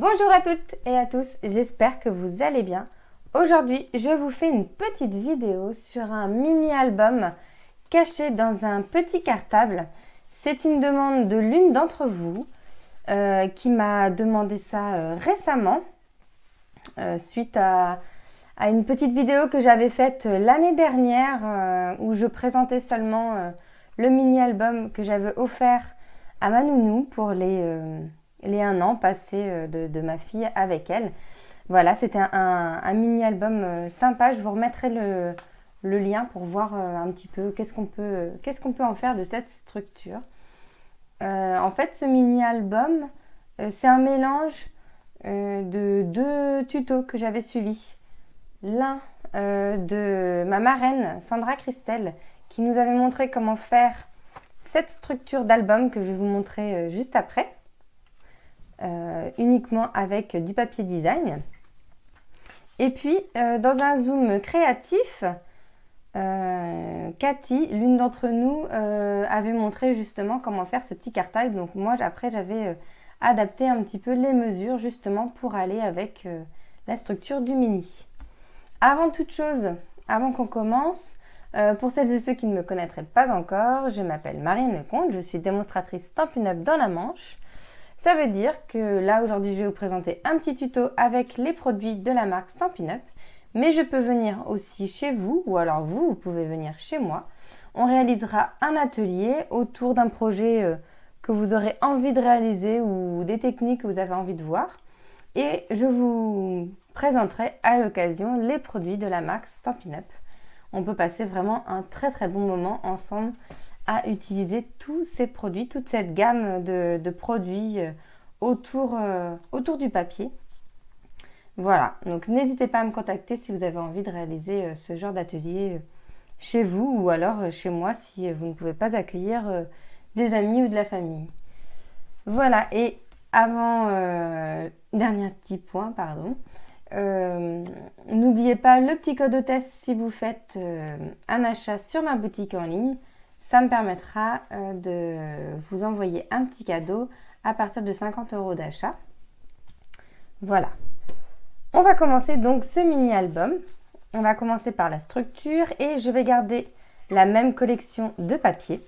Bonjour à toutes et à tous, j'espère que vous allez bien. Aujourd'hui, je vous fais une petite vidéo sur un mini-album caché dans un petit cartable. C'est une demande de l'une d'entre vous qui m'a demandé ça récemment suite à une petite vidéo que j'avais faite l'année dernière où je présentais seulement le mini-album que j'avais offert à ma nounou pour les 1 an passés de ma fille avec elle. Voilà, c'était un mini-album sympa. Je vous remettrai le lien pour voir un petit peu qu'est-ce qu'on peut en faire de cette structure. En fait, ce mini-album, c'est un mélange de 2 tutos que j'avais suivis. L'un de ma marraine, Sandra Christelle, qui nous avait montré comment faire cette structure d'album que je vais vous montrer juste après. Uniquement avec du papier design. Et puis, dans un zoom créatif, Cathy, l'une d'entre nous, avait montré justement comment faire ce petit cartable. Donc moi, après, j'avais adapté un petit peu les mesures justement pour aller avec la structure du mini. Avant toute chose, avant qu'on commence, pour celles et ceux qui ne me connaîtraient pas encore, je m'appelle Marianne Lecomte, je suis démonstratrice Stampin' Up dans la Manche. Ça veut dire que là, aujourd'hui, je vais vous présenter un petit tuto avec les produits de la marque Stampin' Up. Mais je peux venir aussi chez vous, ou alors vous pouvez venir chez moi. On réalisera un atelier autour d'un projet que vous aurez envie de réaliser ou des techniques que vous avez envie de voir. Et je vous présenterai à l'occasion les produits de la marque Stampin' Up. On peut passer vraiment un très très bon moment ensemble à utiliser tous ces produits, toute cette gamme de produits autour du papier. Voilà, donc n'hésitez pas à me contacter si vous avez envie de réaliser ce genre d'atelier chez vous ou alors chez moi si vous ne pouvez pas accueillir des amis ou de la famille. Voilà, et avant, dernier petit point, pardon. N'oubliez pas le petit code hôtesse si vous faites un achat sur ma boutique en ligne. Ça me permettra de vous envoyer un petit cadeau à partir de 50 € d'achat. Voilà. On va commencer donc ce mini-album. On va commencer par la structure et je vais garder la même collection de papier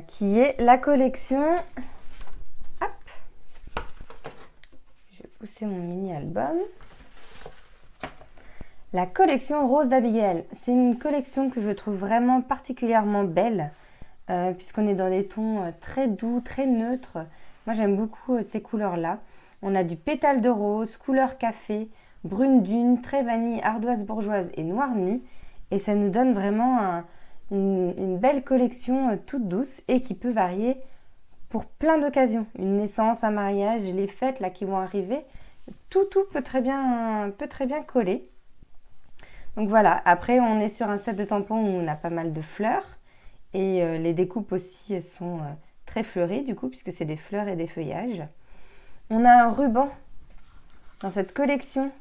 qui est la collection... Hop. Je vais pousser mon mini-album. La collection Rose d'Abigail, c'est une collection que je trouve vraiment particulièrement belle puisqu'on est dans des tons très doux, très neutres. Moi j'aime beaucoup ces couleurs-là. On a du pétale de rose, couleur café, brune dune, très vanille, ardoise bourgeoise et noir nu. Et ça nous donne vraiment une belle collection toute douce et qui peut varier pour plein d'occasions. Une naissance, un mariage, les fêtes là qui vont arriver, tout peut très bien coller. Donc voilà, après on est sur un set de tampons où on a pas mal de fleurs et les découpes aussi sont très fleuries du coup puisque c'est des fleurs et des feuillages. On a un ruban dans cette collection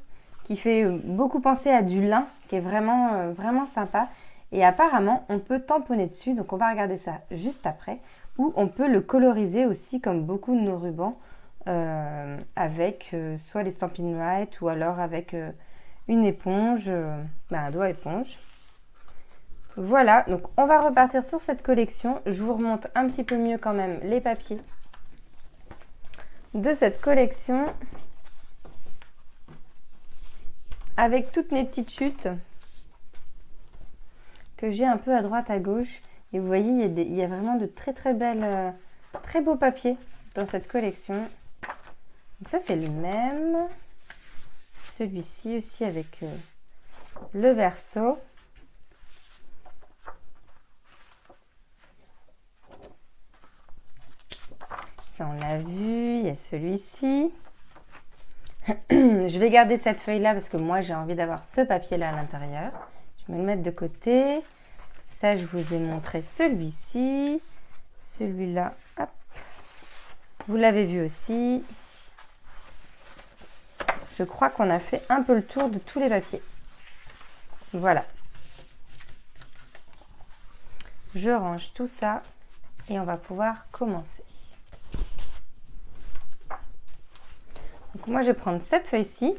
qui fait beaucoup penser à du lin qui est vraiment sympa et apparemment on peut tamponner dessus, donc on va regarder ça juste après, ou on peut le coloriser aussi comme beaucoup de nos rubans avec soit les Stampin' White ou alors avec... une éponge, un doigt éponge. Voilà, donc on va repartir sur cette collection. Je vous remonte un petit peu mieux quand même les papiers de cette collection avec toutes mes petites chutes que j'ai un peu à droite à gauche. Et vous voyez, il y a vraiment de très très belles, très beaux papiers dans cette collection. Donc ça c'est le même. Celui-ci aussi avec le verso. Ça on l'a vu, il y a celui-ci. Je vais garder cette feuille-là parce que moi j'ai envie d'avoir ce papier-là à l'intérieur. Je vais me le mettre de côté. Ça je vous ai montré celui-ci. Celui-là, hop. Vous l'avez vu aussi. Je crois qu'on a fait un peu le tour de tous les papiers. Voilà. Je range tout ça et on va pouvoir commencer. Donc moi, je vais prendre cette feuille-ci.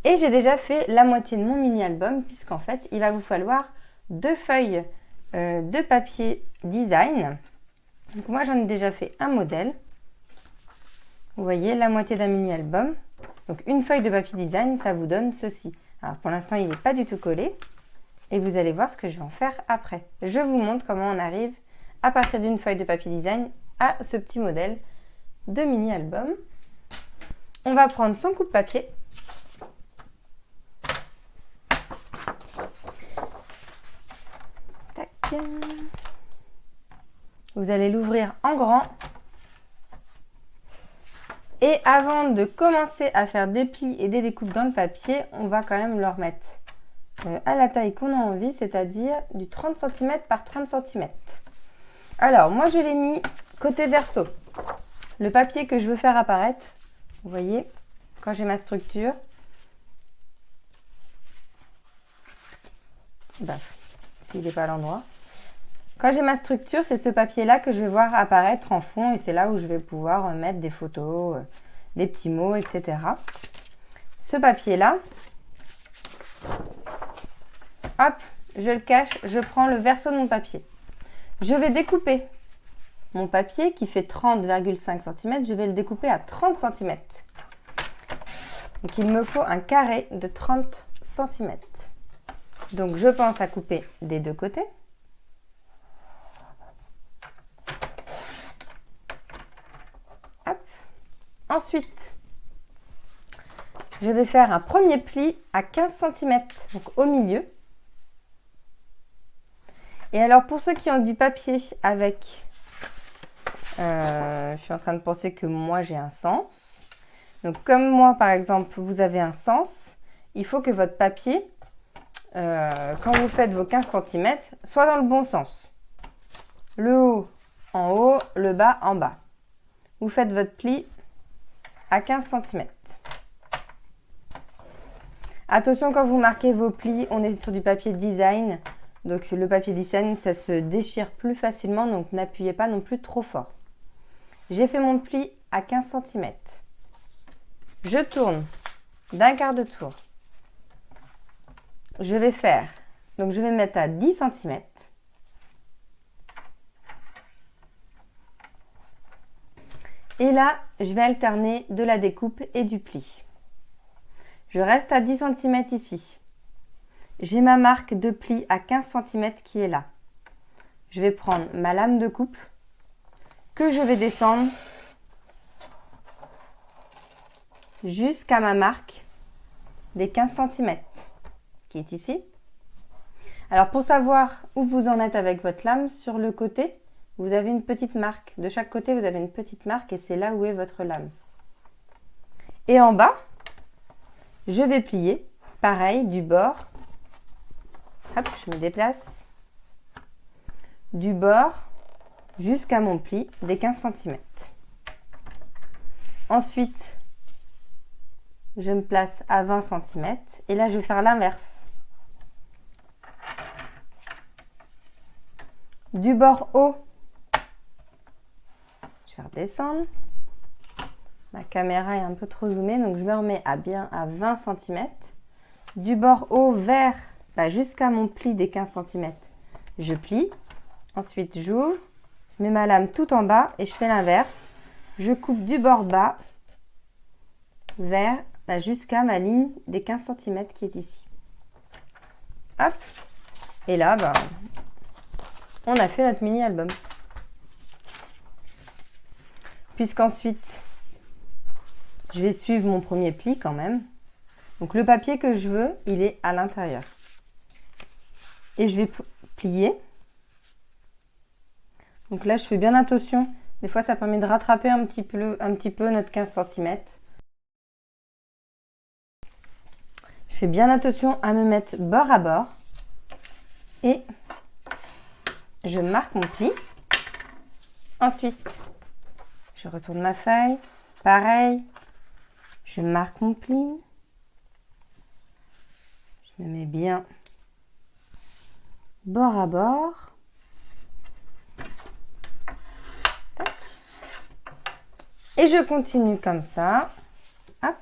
Et j'ai déjà fait la moitié de mon mini-album, puisqu'en fait, il va vous falloir 2 feuilles de papier design. Donc moi, j'en ai déjà fait un modèle. Vous voyez, la moitié d'un mini-album. Donc une feuille de papier design, ça vous donne ceci. Alors pour l'instant, il n'est pas du tout collé. Et vous allez voir ce que je vais en faire après. Je vous montre comment on arrive à partir d'une feuille de papier design à ce petit modèle de mini-album. On va prendre son coupe-papier. Tac. Vous allez l'ouvrir en grand. Et avant de commencer à faire des plis et des découpes dans le papier, on va quand même le remettre à la taille qu'on a envie, c'est-à-dire du 30 cm par 30 cm. Alors, moi je l'ai mis côté verso. Le papier que je veux faire apparaître, vous voyez, quand j'ai ma structure, s'il n'est pas à l'endroit. Quand j'ai ma structure, c'est ce papier-là que je vais voir apparaître en fond et c'est là où je vais pouvoir mettre des photos, des petits mots, etc. Ce papier-là, hop, je le cache, je prends le verso de mon papier. Je vais découper mon papier qui fait 30,5 cm, je vais le découper à 30 cm. Donc il me faut un carré de 30 cm. Donc je pense à couper des deux côtés. Hop. Ensuite, je vais faire un premier pli à 15 cm, donc au milieu. Et alors pour ceux qui ont du papier avec, je suis en train de penser que moi j'ai un sens. Donc comme moi par exemple vous avez un sens, il faut que votre papier, quand vous faites vos 15 cm, soit dans le bon sens. Le haut en haut, le bas en bas. Vous faites votre pli à 15 cm. Attention quand vous marquez vos plis, on est sur du papier design. Donc le papier design, ça se déchire plus facilement, donc n'appuyez pas non plus trop fort. J'ai fait mon pli à 15 cm. Je tourne d'un quart de tour. Je vais faire, donc je vais mettre à 10 cm. Et là, je vais alterner de la découpe et du pli. Je reste à 10 cm ici. J'ai ma marque de pli à 15 cm qui est là. Je vais prendre ma lame de coupe que je vais descendre jusqu'à ma marque des 15 cm qui est ici. Alors pour savoir où vous en êtes avec votre lame, sur le côté, vous avez une petite marque. De chaque côté, vous avez une petite marque et c'est là où est votre lame. Et en bas, je vais plier, pareil, du bord. Hop, je me déplace. Du bord jusqu'à mon pli des 15 cm. Ensuite, je me place à 20 cm et là, je vais faire l'inverse. Du bord haut, je vais redescendre. Ma caméra est un peu trop zoomée, donc je me remets à bien à 20 cm. Du bord haut vers jusqu'à mon pli des 15 cm, je plie. Ensuite, j'ouvre, je mets ma lame tout en bas et je fais l'inverse. Je coupe du bord bas vers jusqu'à ma ligne des 15 cm qui est ici. Hop. Et là, on a fait notre mini-album. Puisqu'ensuite, je vais suivre mon premier pli quand même. Donc le papier que je veux, il est à l'intérieur. Et je vais plier. Donc là, je fais bien attention. Des fois, ça permet de rattraper un petit peu notre 15 cm. Je fais bien attention à me mettre bord à bord. Et je marque mon pli. Ensuite, je retourne ma feuille. Pareil, je marque mon pli. Je me mets bien bord à bord. Et je continue comme ça. Hop.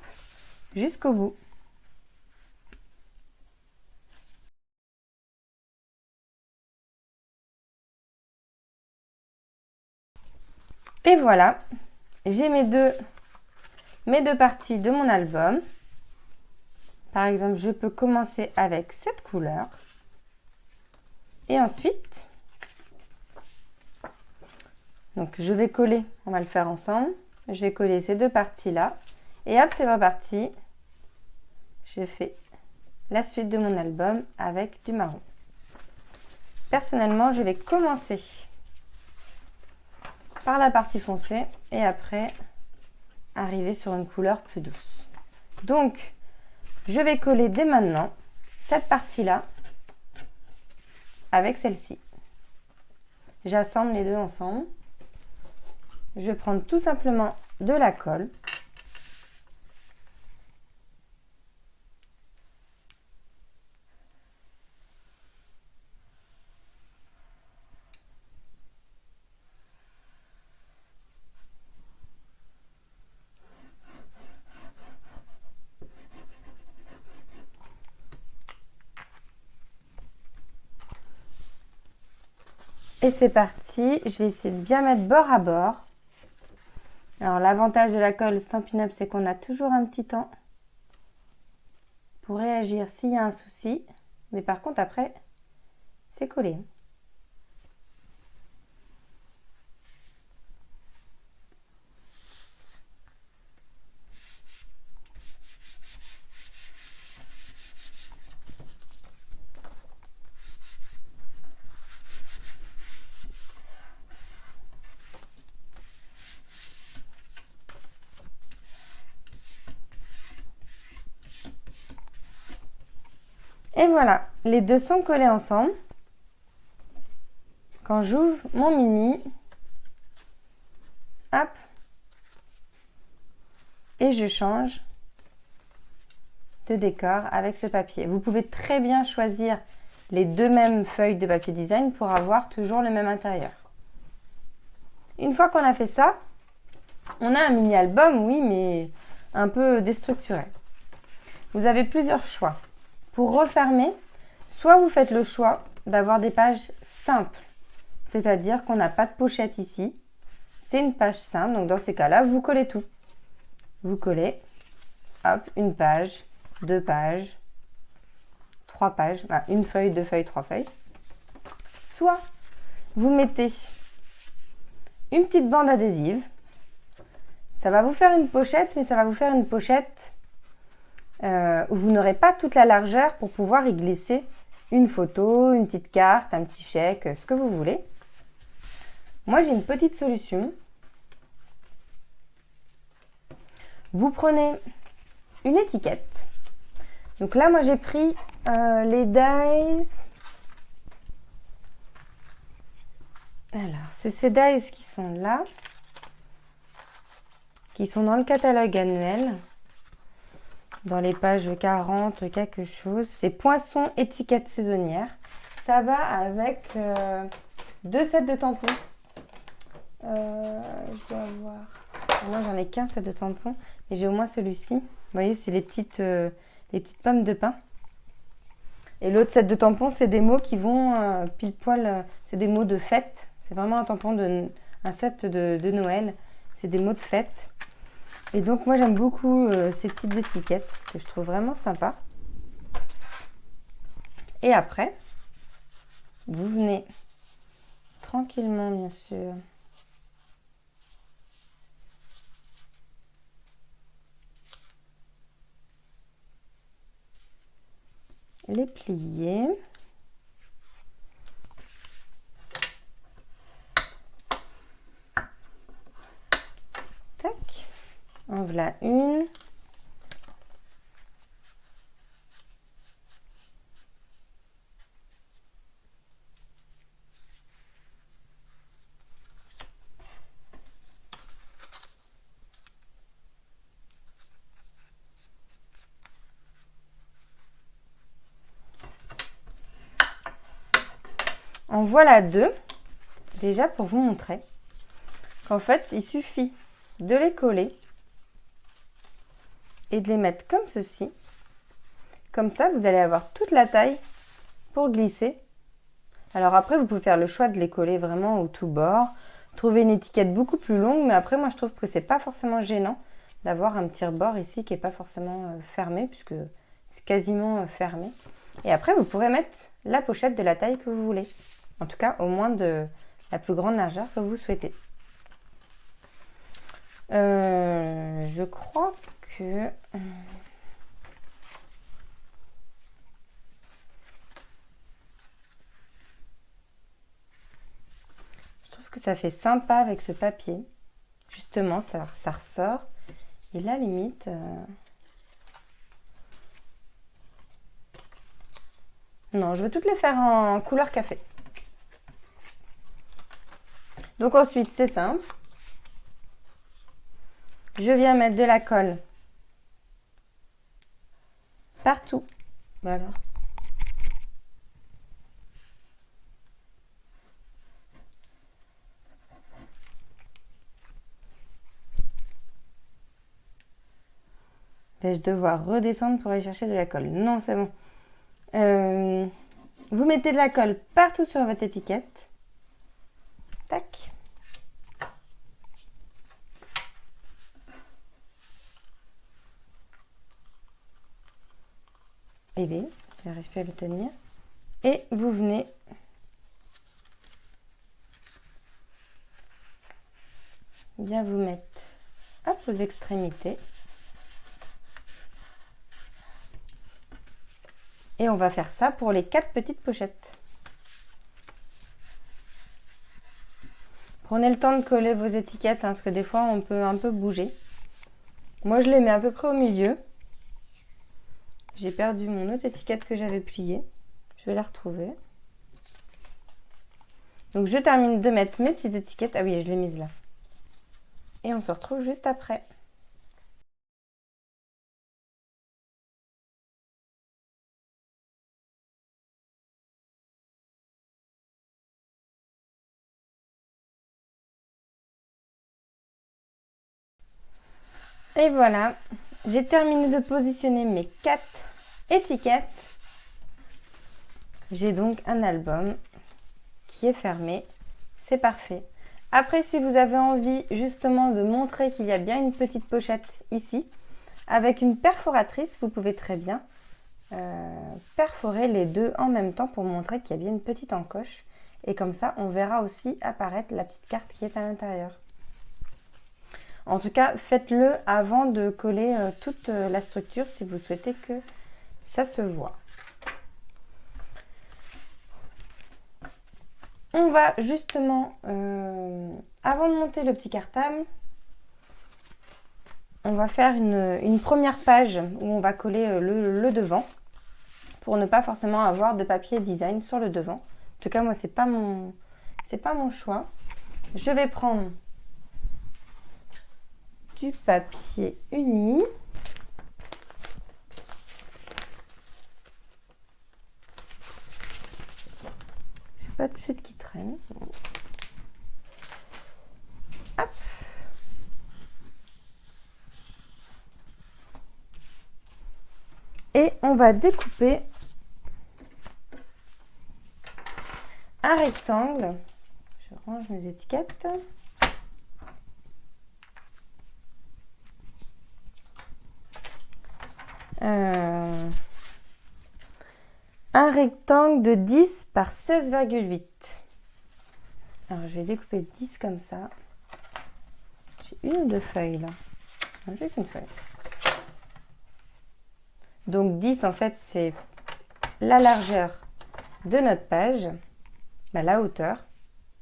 jusqu'au bout. Et voilà, j'ai mes deux parties de mon album. Par exemple, je peux commencer avec cette couleur. Et ensuite, donc je vais coller, on va le faire ensemble. Je vais coller ces deux parties-là. Et hop, c'est reparti. Je fais la suite de mon album avec du marron. Personnellement, je vais commencer par la partie foncée et après arriver sur une couleur plus douce. Donc, je vais coller dès maintenant cette partie-là avec celle-ci. J'assemble les deux ensemble. Je vais prendre tout simplement de la colle. Et c'est parti, je vais essayer de bien mettre bord à bord. Alors l'avantage de la colle Stampin' Up, c'est qu'on a toujours un petit temps pour réagir s'il y a un souci. Mais par contre après, c'est collé. Et voilà, les deux sont collés ensemble. Quand j'ouvre mon mini, hop, et je change de décor avec ce papier. Vous pouvez très bien choisir les deux mêmes feuilles de papier design pour avoir toujours le même intérieur. Une fois qu'on a fait ça, on a un mini album, oui, mais un peu déstructuré. Vous avez plusieurs choix. Pour refermer, soit vous faites le choix d'avoir des pages simples, c'est-à-dire qu'on n'a pas de pochette ici. C'est une page simple, donc dans ces cas-là, vous collez tout. Vous collez, hop, une page, deux pages, trois pages, une feuille, deux feuilles, trois feuilles. Soit vous mettez une petite bande adhésive. Ça va vous faire une pochette, mais ça va vous faire une pochette où vous n'aurez pas toute la largeur pour pouvoir y glisser une photo, une petite carte, un petit chèque, ce que vous voulez. Moi, j'ai une petite solution. Vous prenez une étiquette. Donc là, moi, j'ai pris les dies. Alors, c'est ces dies qui sont là, qui sont dans le catalogue annuel. Dans les pages 40, quelque chose. C'est Poinçon étiquette saisonnière. Ça va avec deux sets de tampons. Je dois avoir... Moi, j'en ai qu'un set de tampons. Mais j'ai au moins celui-ci. Vous voyez, c'est les petites pommes de pin. Et l'autre set de tampons, c'est des mots qui vont pile poil... c'est des mots de fête. C'est vraiment un tampon, un set de Noël. C'est des mots de fête. Et donc, moi, j'aime beaucoup ces petites étiquettes que je trouve vraiment sympa. Et après, vous venez tranquillement, bien sûr, les plier. Tac. En voilà une. En voilà deux. Déjà pour vous montrer qu'en fait, il suffit de les coller. et de les mettre comme ceci. Comme ça, vous allez avoir toute la taille pour glisser. Alors après, vous pouvez faire le choix de les coller vraiment au tout bord. Trouver une étiquette beaucoup plus longue, mais après, moi, je trouve que c'est pas forcément gênant d'avoir un petit rebord ici qui n'est pas forcément fermé, puisque c'est quasiment fermé. Et après, vous pourrez mettre la pochette de la taille que vous voulez. En tout cas, au moins de la plus grande largeur que vous souhaitez. Je crois que... que ça fait sympa avec ce papier. Justement, ça ressort. Et là, limite... Non, je veux toutes les faire en couleur café. Donc ensuite, c'est simple. Je viens mettre de la colle partout. Voilà. Vais-je devoir redescendre pour aller chercher de la colle? Non, c'est bon. Vous mettez de la colle partout sur votre étiquette. Tac. Et bien, j'arrive plus à le tenir. Et vous venez bien vous mettre hop, aux extrémités. Et on va faire ça pour les 4 petites pochettes. Prenez le temps de coller vos étiquettes, parce que des fois on peut un peu bouger. Moi je les mets à peu près au milieu. J'ai perdu mon autre étiquette que j'avais pliée. Je vais la retrouver. Donc je termine de mettre mes petites étiquettes. Ah oui, je l'ai mise là. Et on se retrouve juste après. Et voilà, j'ai terminé de positionner mes 4 étiquettes. J'ai donc un album qui est fermé. C'est parfait. Après, si vous avez envie justement de montrer qu'il y a bien une petite pochette ici, avec une perforatrice, vous pouvez très bien perforer les deux en même temps pour montrer qu'il y a bien une petite encoche. Et comme ça, on verra aussi apparaître la petite carte qui est à l'intérieur. En tout cas, faites-le avant de coller toute la structure si vous souhaitez que ça se voit. On va justement, avant de monter le petit cartable, on va faire une première page où on va coller le devant pour ne pas forcément avoir de papier design sur le devant. En tout cas, moi, c'est pas mon choix. Je vais prendre du papier uni. J'ai pas de chute qui traîne. Hop. Et on va découper un rectangle. Je range mes étiquettes. Un rectangle de 10 par 16,8. Alors je vais découper 10 comme ça. J'ai une ou deux feuilles là. Non, j'ai qu'une feuille. Donc 10 en fait c'est la largeur de notre page, la hauteur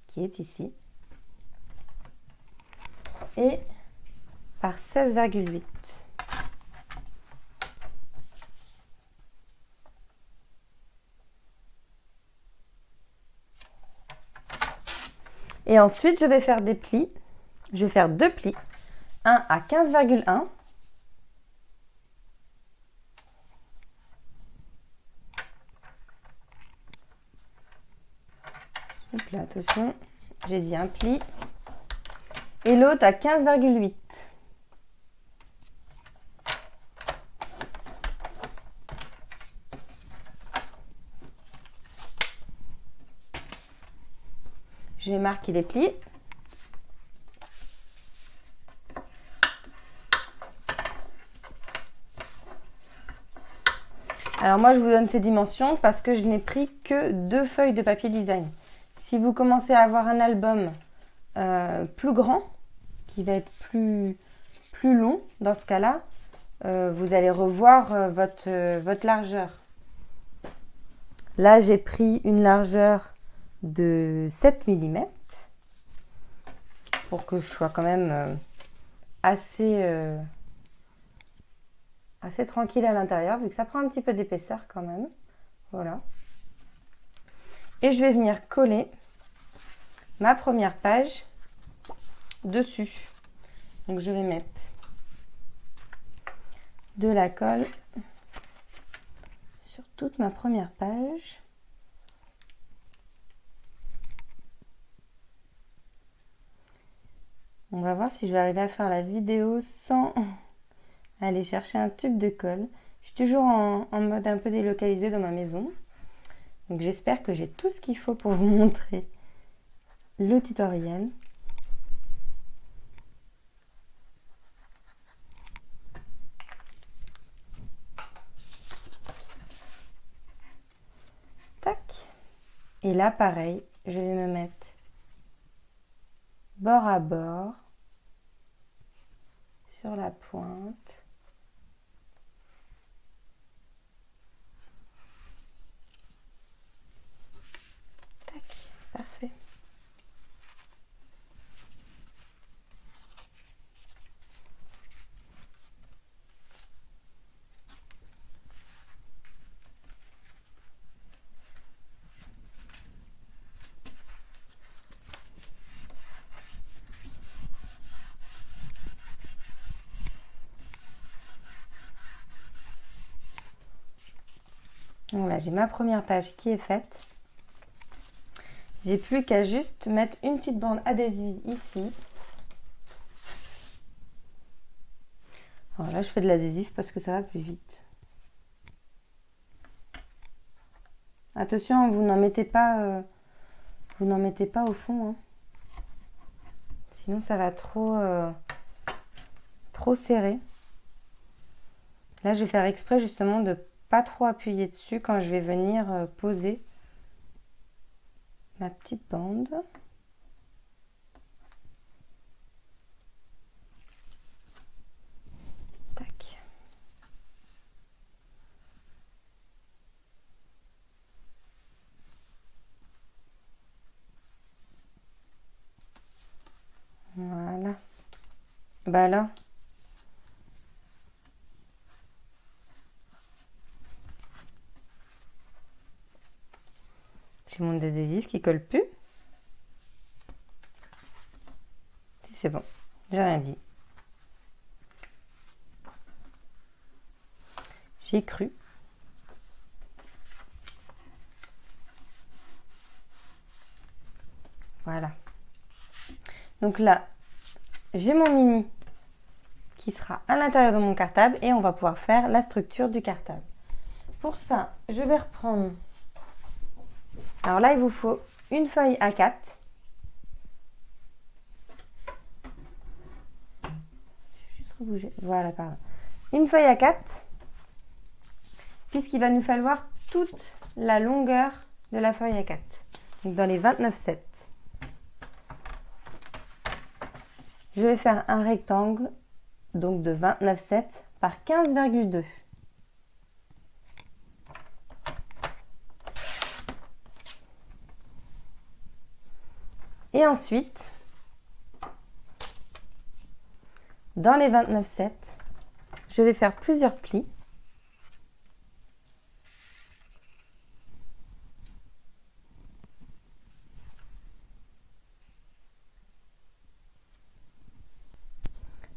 qui est ici. Et par 16,8. Et ensuite, je vais faire des plis. Je vais faire 2 plis. Un à 15,1. Hop là, attention, j'ai dit un pli. Et l'autre à 15,8. je vais marquer les plis. Alors moi, je vous donne ces dimensions parce que je n'ai pris que 2 feuilles de papier design. Si vous commencez à avoir un album plus grand, qui va être plus long, dans ce cas-là, vous allez revoir votre largeur. Là, j'ai pris une largeur de 7 mm pour que je sois quand même assez tranquille à l'intérieur, vu que ça prend un petit peu d'épaisseur quand même. Voilà. Et je vais venir coller ma première page dessus. Donc je vais mettre de la colle sur toute ma première page. On va voir si je vais arriver à faire la vidéo sans aller chercher un tube de colle. Je suis toujours en mode un peu délocalisé dans ma maison. Donc j'espère que j'ai tout ce qu'il faut pour vous montrer le tutoriel. Tac. Et là, pareil, je vais me mettre bord à bord sur la pointe. Tac, parfait. Voilà, j'ai ma première page qui est faite. J'ai plus qu'à juste mettre une petite bande adhésive ici. Alors là, je fais de l'adhésif parce que ça va plus vite. Attention, vous n'en mettez pas au fond, hein. Sinon ça va trop serré. Là, je vais faire exprès justement de pas trop appuyer dessus quand je vais venir poser ma petite bande. Tac. Voilà. Bah là. J'ai mon adhésif qui colle plus. Si c'est bon, j'ai rien dit. J'ai cru. Voilà. Donc là, j'ai mon mini qui sera à l'intérieur de mon cartable et on va pouvoir faire la structure du cartable. Pour ça, je vais reprendre. Alors là, il vous faut une feuille A4. Je vais juste rebouger. Voilà, pardon. Une feuille A4, puisqu'il va nous falloir toute la longueur de la feuille A4. Donc dans les 29,7. Je vais faire un rectangle donc de 29,7 par 15,2. Et ensuite, dans les 29,7, je vais faire plusieurs plis.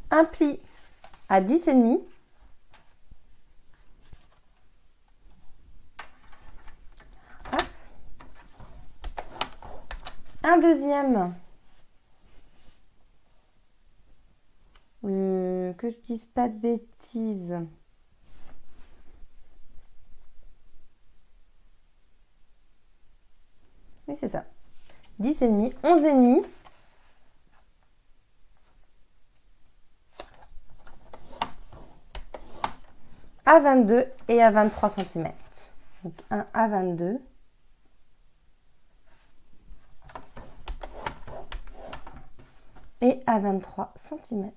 Un pli à 10,5. Un deuxième. Que je dise pas de bêtises. Oui, c'est ça. 10,5, 11,5. À 22 et à 23 cm. Donc un à 22. Et à 23 cm.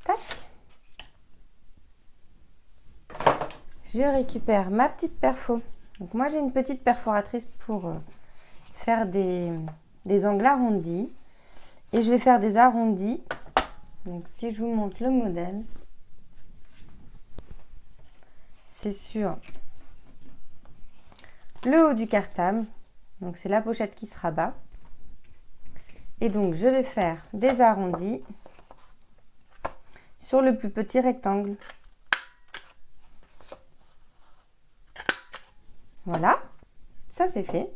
Tac. Je récupère ma petite perfo. Donc moi j'ai une petite perforatrice pour faire des angles arrondis. Et je vais faire des arrondis. Donc si je vous montre le modèle, c'est sur le haut du cartable. Donc c'est la pochette qui se rabat. Et donc je vais faire des arrondis sur le plus petit rectangle. Voilà, ça c'est fait.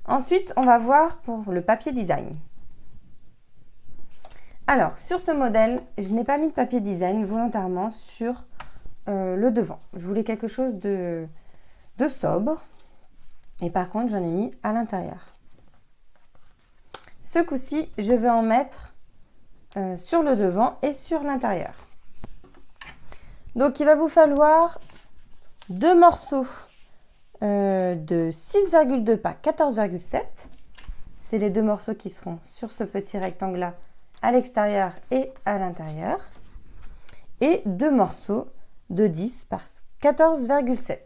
Ensuite, on va voir pour le papier design. Alors, sur ce modèle, je n'ai pas mis de papier design volontairement sur le devant. Je voulais quelque chose de sobre. Et par contre, j'en ai mis à l'intérieur. Ce coup-ci, je vais en mettre sur le devant et sur l'intérieur. Donc, il va vous falloir 2 morceaux de 6,2 par 14,7. C'est les 2 morceaux qui seront sur ce petit rectangle-là à l'extérieur et à l'intérieur. Et 2 morceaux de 10 par 14,7.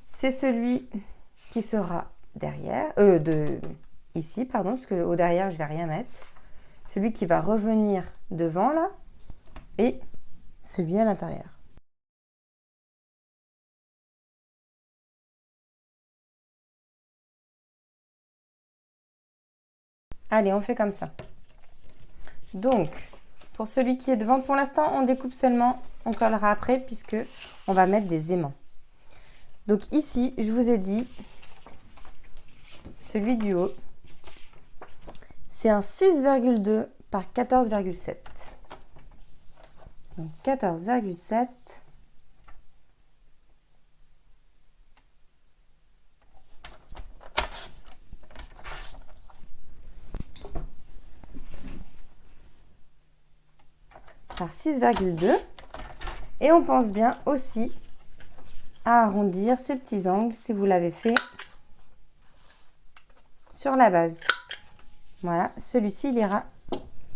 C'est celui qui sera derrière, ici, pardon, parce qu'au derrière, je ne vais rien mettre. Celui qui va revenir devant, là, et celui à l'intérieur. Allez, on fait comme ça. Donc, pour celui qui est devant, pour l'instant, on découpe seulement, on collera après, puisque on va mettre des aimants. Donc ici, je vous ai dit, celui du haut, c'est un 6,2 par 14,7. Donc 14,7. Par 6,2. Et on pense bien aussi à arrondir ces petits angles si vous l'avez fait sur la base. Voilà, celui-ci il ira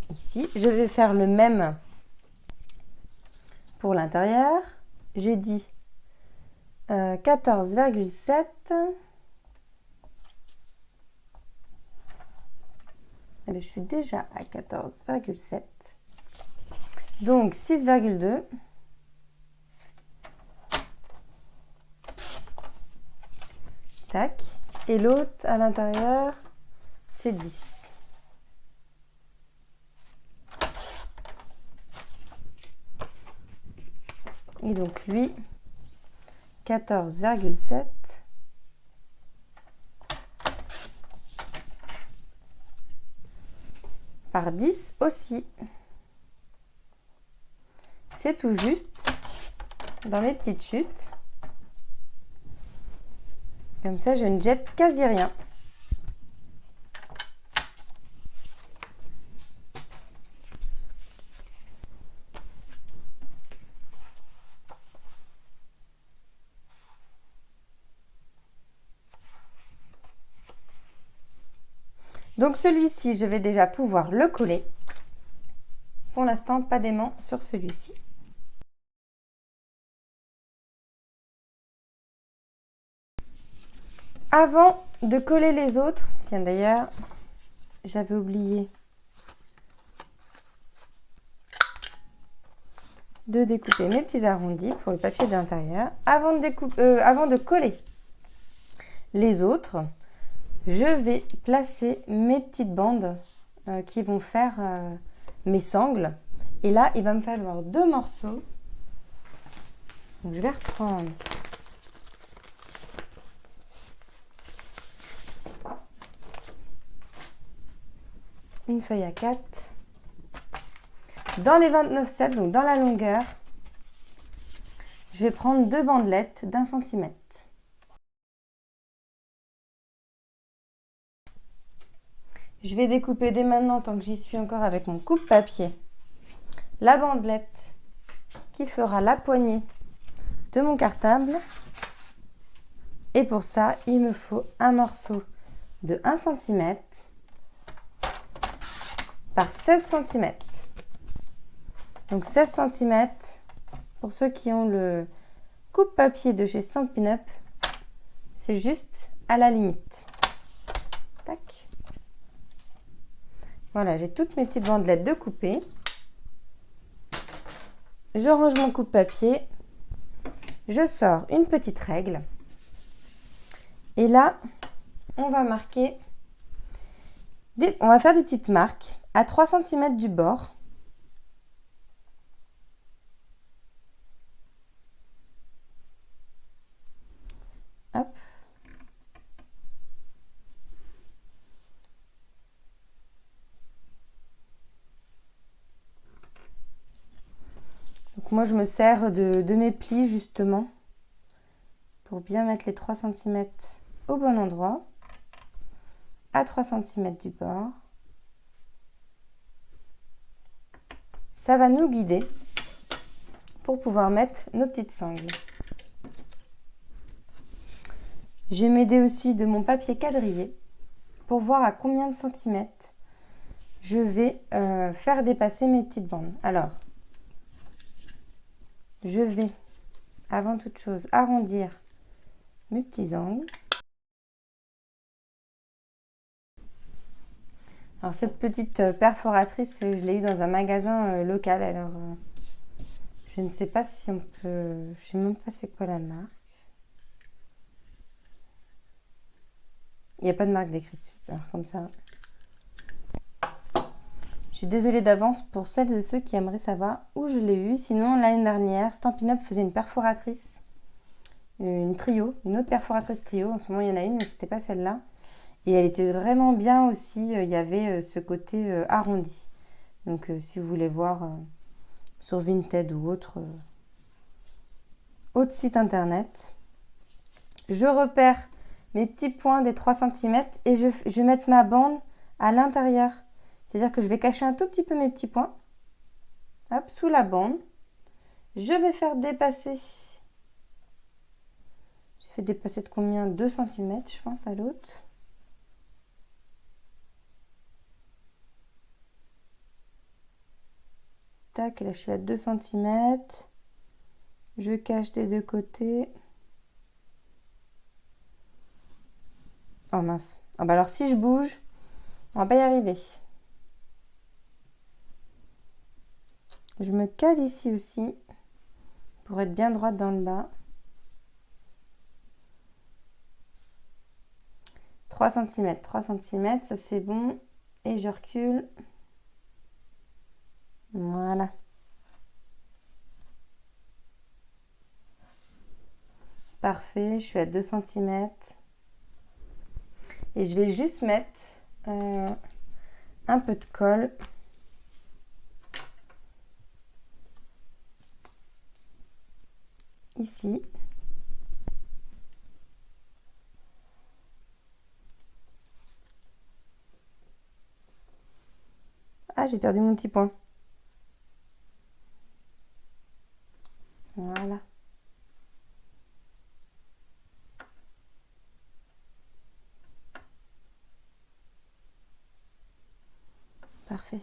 ici. Je vais faire le même pour l'intérieur. J'ai dit 14,7. Je suis déjà à 14,7. Donc 6,2. Tac. Et l'autre à l'intérieur, c'est 10. Et donc lui, 14,7 par 10 aussi. C'est tout juste dans mes petites chutes. Comme ça, je ne jette quasi rien. Donc celui-ci, je vais déjà pouvoir le coller. Pour l'instant, pas d'aimant sur celui-ci. Avant de coller les autres, tiens d'ailleurs, j'avais oublié de découper mes petits arrondis pour le papier d'intérieur. Avant de coller les autres, je vais placer mes petites bandes qui vont faire mes sangles. Et là, il va me falloir 2 morceaux. Donc, je vais reprendre une feuille à 4. Dans les 29,7, donc dans la longueur, je vais prendre 2 bandelettes d'1 cm. Je vais découper dès maintenant, tant que j'y suis encore, avec mon coupe-papier, la bandelette qui fera la poignée de mon cartable. Et pour ça, il me faut un morceau de 1 cm par 16 cm. Donc 16 cm, pour ceux qui ont le coupe-papier de chez Stampin' Up, c'est juste à la limite. Tac. Voilà, j'ai toutes mes petites bandelettes de couper. Je range mon coupe-papier. Je sors une petite règle. Et là, on va marquer, on va faire des petites marques à 3 cm du bord. Hop. Donc moi, je me sers de mes plis justement pour bien mettre les 3 cm au bon endroit, à 3 cm du bord. Ça va nous guider pour pouvoir mettre nos petites sangles. Je vais m'aider aussi de mon papier quadrillé pour voir à combien de centimètres je vais faire dépasser mes petites bandes. Alors, je vais avant toute chose arrondir mes petits angles. Alors cette petite perforatrice, je l'ai eue dans un magasin local. Alors je ne sais pas si on peut... Je sais même pas c'est quoi la marque. Il n'y a pas de marque d'écriture. Alors comme ça. Je suis désolée d'avance pour celles et ceux qui aimeraient savoir où je l'ai eu. Sinon, l'année dernière, Stampin' Up faisait une perforatrice. Une trio, une autre perforatrice trio. En ce moment, il y en a une, mais c'était pas celle-là. Et elle était vraiment bien aussi. Il y avait ce côté arrondi. Donc, si vous voulez voir sur Vinted ou autre site internet, je repère mes petits points des 3 cm et je vais mettre ma bande à l'intérieur. C'est-à-dire que je vais cacher un tout petit peu mes petits points. Hop, sous la bande. Je vais faire dépasser. J'ai fait dépasser de combien? 2 cm, je pense, à l'autre. Tac, là je suis à 2 cm. Je cache des deux côtés. Oh mince. Ah bah alors si je bouge, on va pas y arriver. Je me cale ici aussi pour être bien droite dans le bas. 3 cm, 3 cm, ça c'est bon. Et je recule. Voilà. Parfait, je suis à 2 cm. Et je vais juste mettre un peu de colle. Ici. Ah, j'ai perdu mon petit point. Voilà. Parfait.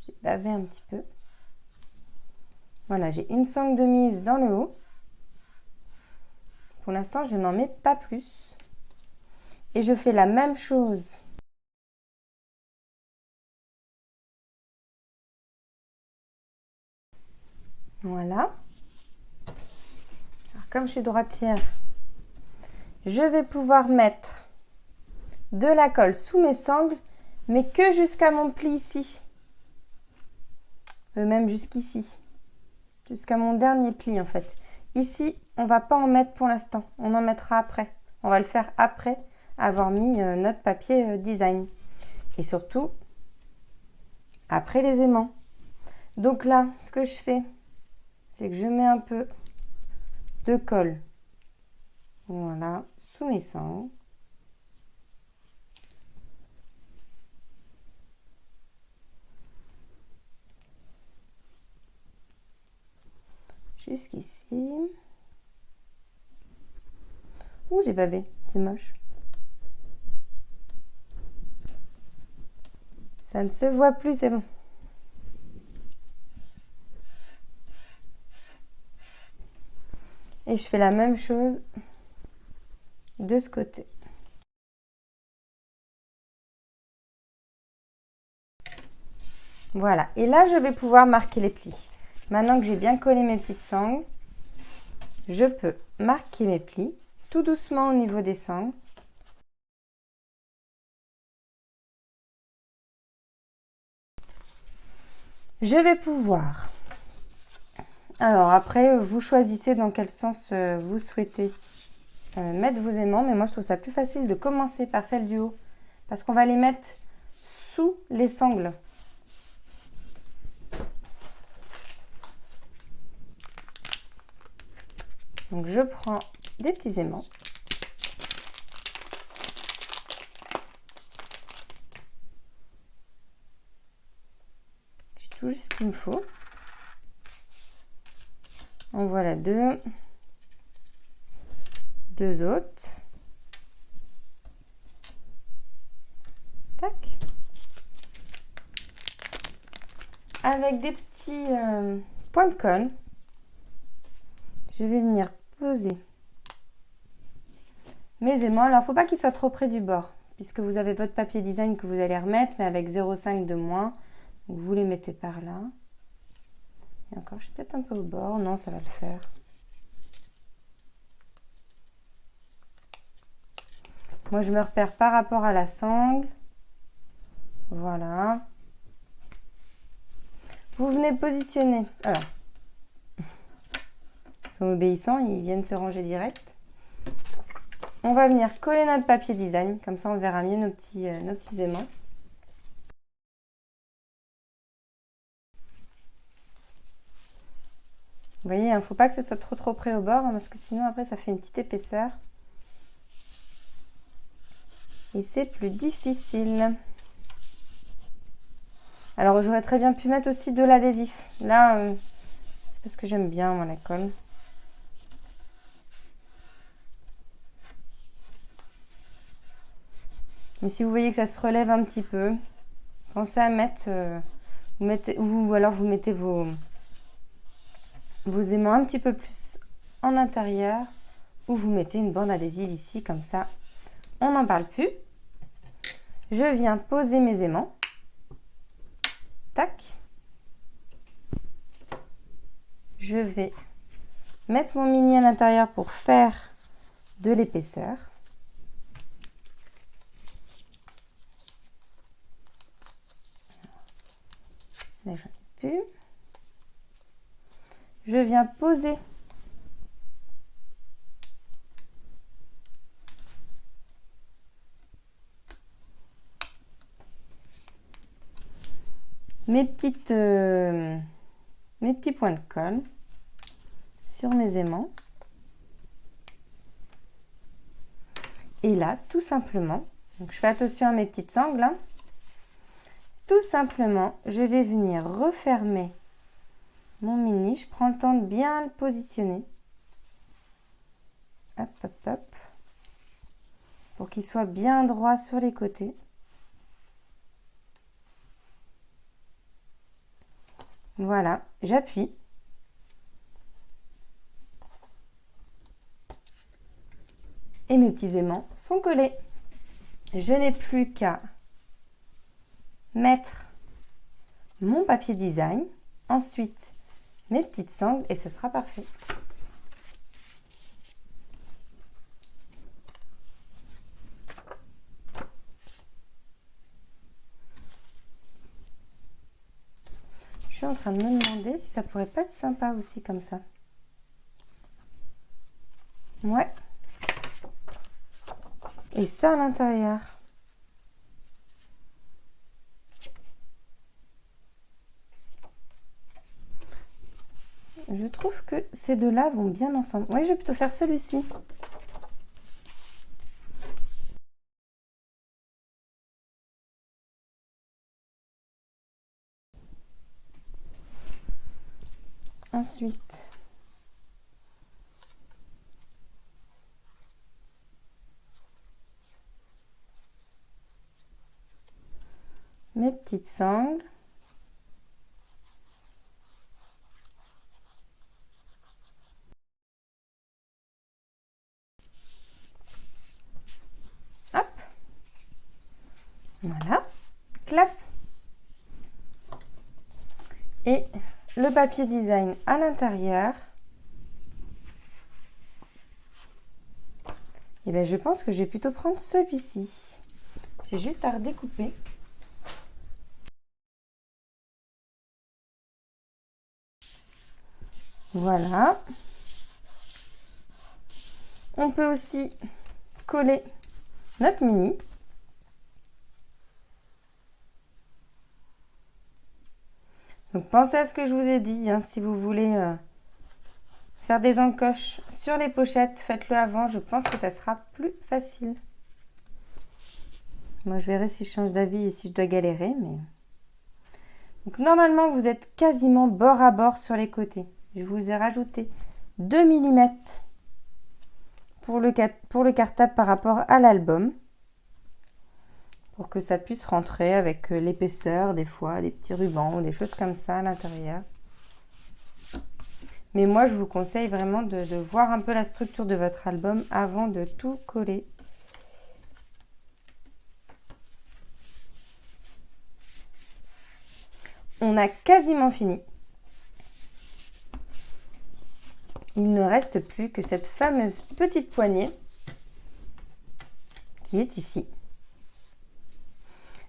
J'ai bavé un petit peu. Voilà, j'ai une sangle de mise dans le haut. Pour l'instant, je n'en mets pas plus. Et je fais la même chose. Voilà. Alors, comme je suis droitière, je vais pouvoir mettre de la colle sous mes sangles, mais que jusqu'à mon pli ici. Même jusqu'ici. Jusqu'à mon dernier pli en fait. Ici, on ne va pas en mettre pour l'instant. On en mettra après. On va le faire après avoir mis notre papier design. Et surtout, après les aimants. Donc là, ce que je fais, c'est que je mets un peu de colle. Voilà, sous mes sangles. jusqu'ici. Ouh, j'ai bavé, c'est moche. Ça ne se voit plus, c'est bon. Et je fais la même chose de ce côté. Voilà, et là je vais pouvoir marquer les plis. Maintenant que j'ai bien collé mes petites sangles, je peux marquer mes plis tout doucement au niveau des sangles. Je vais pouvoir... Alors après, vous choisissez dans quel sens vous souhaitez mettre vos aimants, mais moi je trouve ça plus facile de commencer par celle du haut, parce qu'on va les mettre sous les sangles. Donc je prends des petits aimants. J'ai tout juste ce qu'il me faut. En voilà deux. Deux autres. Tac. Avec des petits points de colle, je vais venir poser mes aimants. Alors, il ne faut pas qu'ils soient trop près du bord, puisque vous avez votre papier design que vous allez remettre, mais avec 0,5 de moins. Donc, vous les mettez par là. Et encore, je suis peut-être un peu au bord. Non, ça va le faire. Moi, je me repère par rapport à la sangle. Voilà. Vous venez positionner. Alors, ils sont obéissants, ils viennent se ranger direct. On va venir coller notre papier design, comme ça on verra mieux nos petits aimants. Vous voyez, il ne faut pas que ça soit trop près au bord, parce que sinon après ça fait une petite épaisseur. Et c'est plus difficile. Alors j'aurais très bien pu mettre aussi de l'adhésif. Là, c'est parce que j'aime bien moi la colle. Mais si vous voyez que ça se relève un petit peu, pensez à mettre, ou alors vous mettez vos aimants un petit peu plus en intérieur, ou vous mettez une bande adhésive ici, comme ça, on n'en parle plus. Je viens poser mes aimants. Tac. Je vais mettre mon mini à l'intérieur pour faire de l'épaisseur. Là, j'en ai plus. Je viens poser mes petits points de colle sur mes aimants. Et là, tout simplement, donc je fais attention à mes petites sangles, hein. Tout simplement, je vais venir refermer mon mini. Je prends le temps de bien le positionner. Hop, hop, hop. Pour qu'il soit bien droit sur les côtés. Voilà, j'appuie. Et mes petits aimants sont collés. Je n'ai plus qu'à mettre mon papier design, ensuite mes petites sangles et ce sera parfait. Je suis en train de me demander si ça pourrait pas être sympa aussi comme ça. Ouais. Et ça à l'intérieur. Je trouve que ces deux-là vont bien ensemble. Oui, je vais plutôt faire celui-ci. Ensuite, mes petites sangles. Hop. Voilà. Clap. Et le papier design à l'intérieur. Et bien, je pense que je vais plutôt prendre celui-ci. J'ai juste à redécouper. Voilà. On peut aussi coller notre mini. Donc pensez à ce que je vous ai dit, hein, si vous voulez faire des encoches sur les pochettes, faites-le avant, je pense que ça sera plus facile. Moi je verrai si je change d'avis et si je dois galérer, mais... Donc normalement vous êtes quasiment bord à bord sur les côtés. Je vous ai rajouté 2 mm pour le cartable par rapport à l'album, pour que ça puisse rentrer avec l'épaisseur, des fois, des petits rubans ou des choses comme ça à l'intérieur. Mais moi, je vous conseille vraiment de voir un peu la structure de votre album avant de tout coller. On a quasiment fini. Il ne reste plus que cette fameuse petite poignée qui est ici.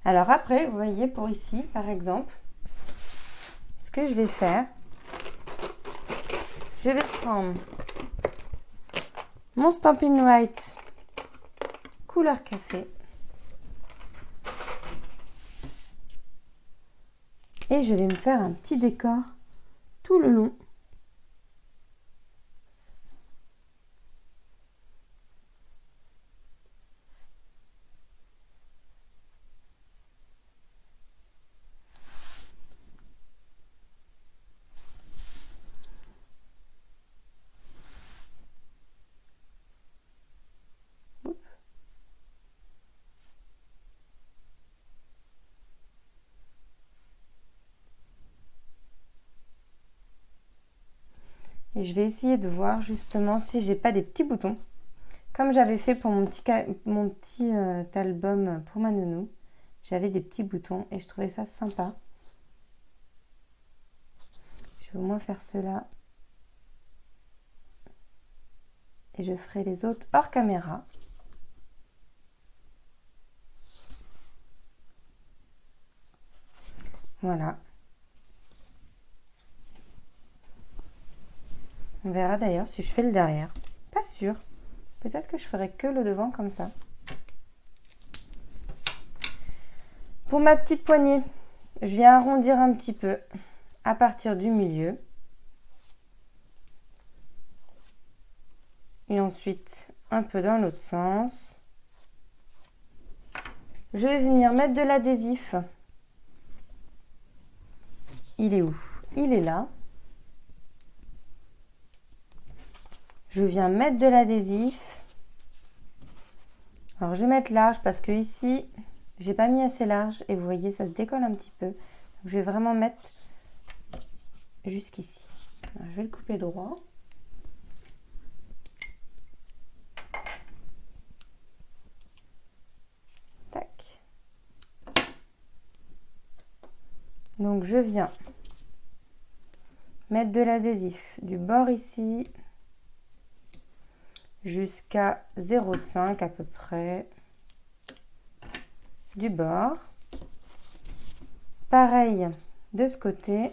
Alors après, vous voyez, pour ici, par exemple, ce que je vais faire, je vais prendre mon Stampin' White couleur café et je vais me faire un petit décor tout le long. Et je vais essayer de voir justement si j'ai pas des petits boutons. Comme j'avais fait pour mon petit album pour ma nounou. J'avais des petits boutons et je trouvais ça sympa. Je vais au moins faire cela. Et je ferai les autres hors caméra. Voilà. On verra d'ailleurs si je fais le derrière. Pas sûr. Peut-être que je ferai que le devant comme ça. Pour ma petite poignée, je viens arrondir un petit peu à partir du milieu. Et ensuite, un peu dans l'autre sens. Je vais venir mettre de l'adhésif. Il est où? Il est là. Je viens mettre de l'adhésif. Alors je vais mettre large parce que ici, j'ai pas mis assez large et vous voyez, ça se décolle un petit peu. Donc, je vais vraiment mettre jusqu'ici. Je vais le couper droit. Tac. Donc je viens mettre de l'adhésif du bord ici jusqu'à 0,5 à peu près du bord. Pareil de ce côté.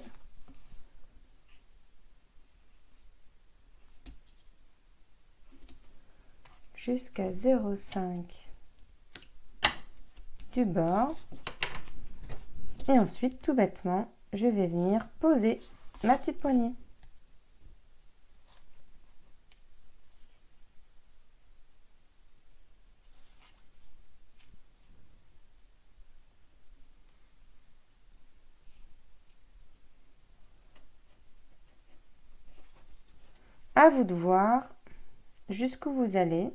Jusqu'à 0,5 du bord. Et ensuite, tout bêtement, je vais venir poser ma petite poignée. À vous de voir jusqu'où vous allez.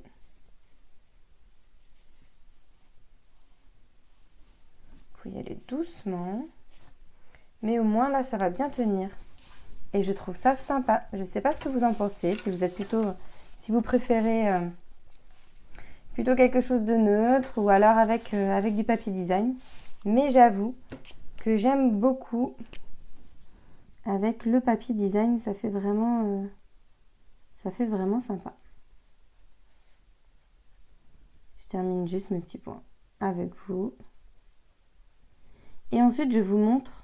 Il faut y aller doucement. doucement. Mais au moins là, ça va bien tenir. Et je trouve ça sympa. Je ne sais pas ce que vous en pensez. Si vous êtes plutôt, si vous préférez plutôt quelque chose de neutre ou alors avec du papier design. Mais j'avoue que j'aime beaucoup avec le papier design. Ça fait vraiment sympa. Je termine juste mes petits points avec vous. Et ensuite, je vous montre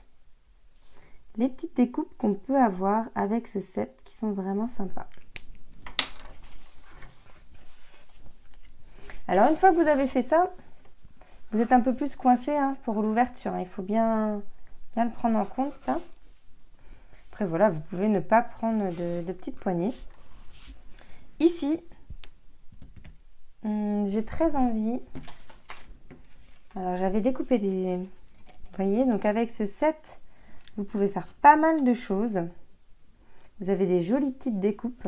les petites découpes qu'on peut avoir avec ce set qui sont vraiment sympas. Alors, une fois que vous avez fait ça, vous êtes un peu plus coincé pour l'ouverture. Il faut bien le prendre en compte, ça. Après, voilà, vous pouvez ne pas prendre de petites poignées. Ici, j'ai très envie. Alors, j'avais découpé des... Vous voyez, donc avec ce set, vous pouvez faire pas mal de choses. Vous avez des jolies petites découpes.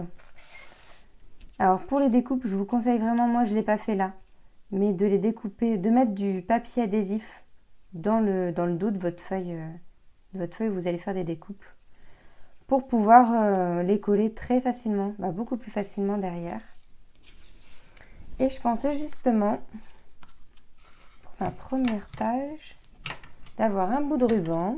Alors, pour les découpes, je vous conseille vraiment, moi, je ne l'ai pas fait là, mais de les découper, de mettre du papier adhésif dans le dos de votre feuille où vous allez faire des découpes, pour pouvoir les coller très facilement, beaucoup plus facilement derrière. Et je pensais justement, pour ma première page, d'avoir un bout de ruban.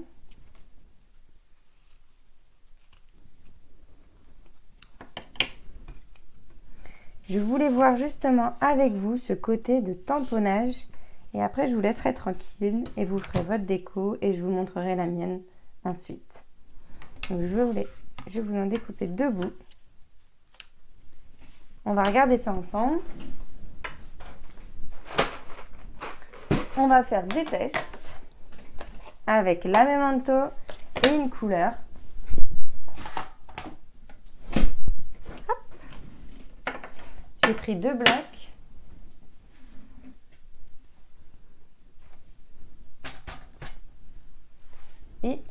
Je voulais voir justement avec vous ce côté de tamponnage. Et après, je vous laisserai tranquille et vous ferez votre déco et je vous montrerai la mienne ensuite. Donc, je vais vous en découper 2 bouts. On va regarder ça ensemble. On va faire des tests avec la Memento et une couleur. Hop. J'ai pris 2 blocs. Et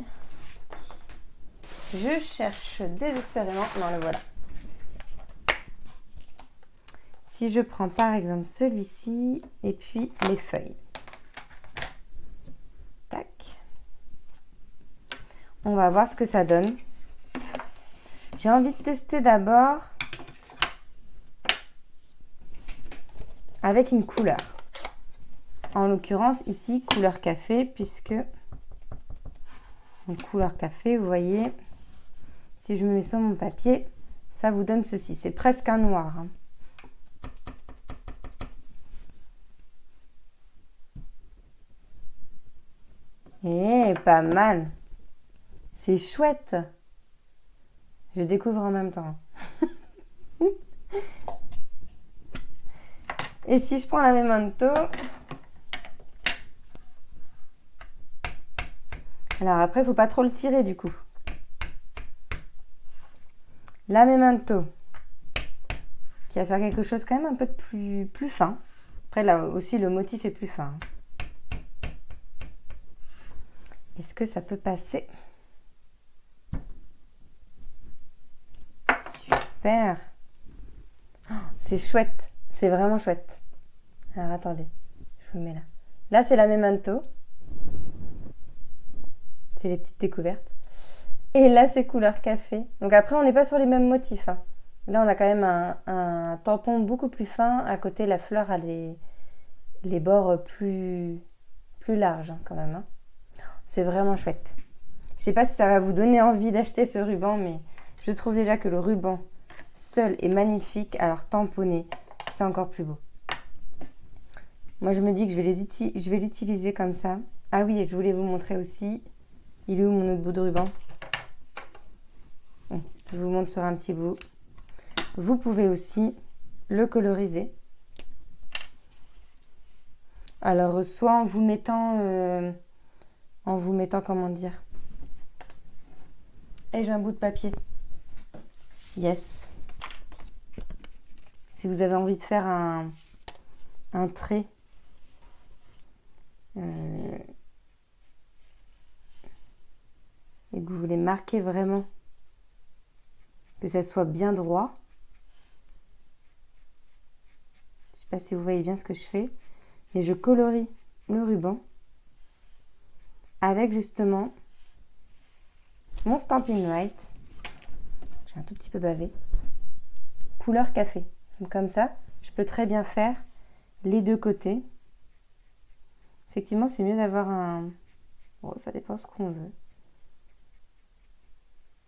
je cherche désespérément. Non, le voilà. Si je prends par exemple celui-ci et puis les feuilles. Tac. On va voir ce que ça donne. J'ai envie de tester d'abord avec une couleur. En l'occurrence ici, couleur café, puisque une couleur café, vous voyez, si je me mets sur mon papier, ça vous donne ceci. C'est presque un noir. Et pas mal. C'est chouette. Je découvre en même temps. Et si je prends la Memento, alors après, il ne faut pas trop le tirer du coup. La Memento, qui va faire quelque chose quand même un peu plus fin. Après, là aussi, le motif est plus fin. Est-ce que ça peut passer? Super. Oh, c'est chouette. C'est vraiment chouette. Alors, attendez. Je vous mets là. Là, c'est la Memento. C'est les petites découvertes. Et là, c'est couleur café. Donc après, on n'est pas sur les mêmes motifs. Là, on a quand même un tampon beaucoup plus fin. À côté, la fleur a les bords plus larges quand même. C'est vraiment chouette. Je ne sais pas si ça va vous donner envie d'acheter ce ruban, mais je trouve déjà que le ruban seul est magnifique. Alors tamponné, c'est encore plus beau. Moi, je me dis que je vais l'utiliser comme ça. Ah oui, et je voulais vous montrer aussi. Il est où mon autre bout de ruban? Je vous montre sur un petit bout. Vous pouvez aussi le coloriser. Alors, soit en vous mettant, comment dire? Et j'ai un bout de papier. Yes. Si vous avez envie de faire un trait, et que vous voulez marquer vraiment que ça soit bien droit. Je ne sais pas si vous voyez bien ce que je fais, mais je colorie le ruban avec justement mon Stampin' White. J'ai un tout petit peu bavé. Couleur café. Donc comme ça, je peux très bien faire les deux côtés. Effectivement, c'est mieux d'avoir un... Bon, ça dépend ce qu'on veut.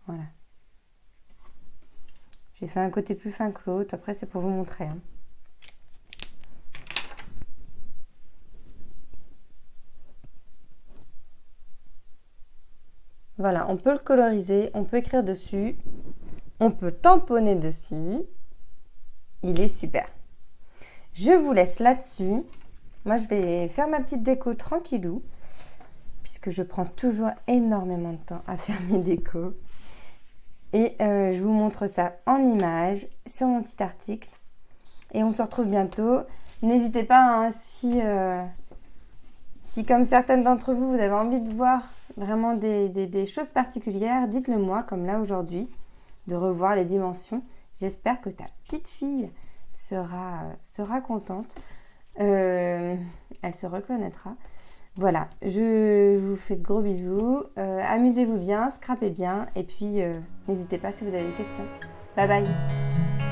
Voilà. J'ai fait un côté plus fin que l'autre. Après, c'est pour vous montrer. Hein. Voilà, on peut le coloriser, on peut écrire dessus, on peut tamponner dessus. Il est super. Je vous laisse là-dessus. Moi, je vais faire ma petite déco tranquillou, puisque je prends toujours énormément de temps à faire mes décos. Et je vous montre ça en images sur mon petit article. Et on se retrouve bientôt. N'hésitez pas, hein, si comme certaines d'entre vous, vous avez envie de voir vraiment des choses particulières, dites-le moi, comme là aujourd'hui, de revoir les dimensions. J'espère que ta petite fille sera contente. Elle se reconnaîtra. Voilà, je vous fais de gros bisous. Amusez-vous bien, scrapez bien. Et puis, n'hésitez pas si vous avez des questions. Bye bye!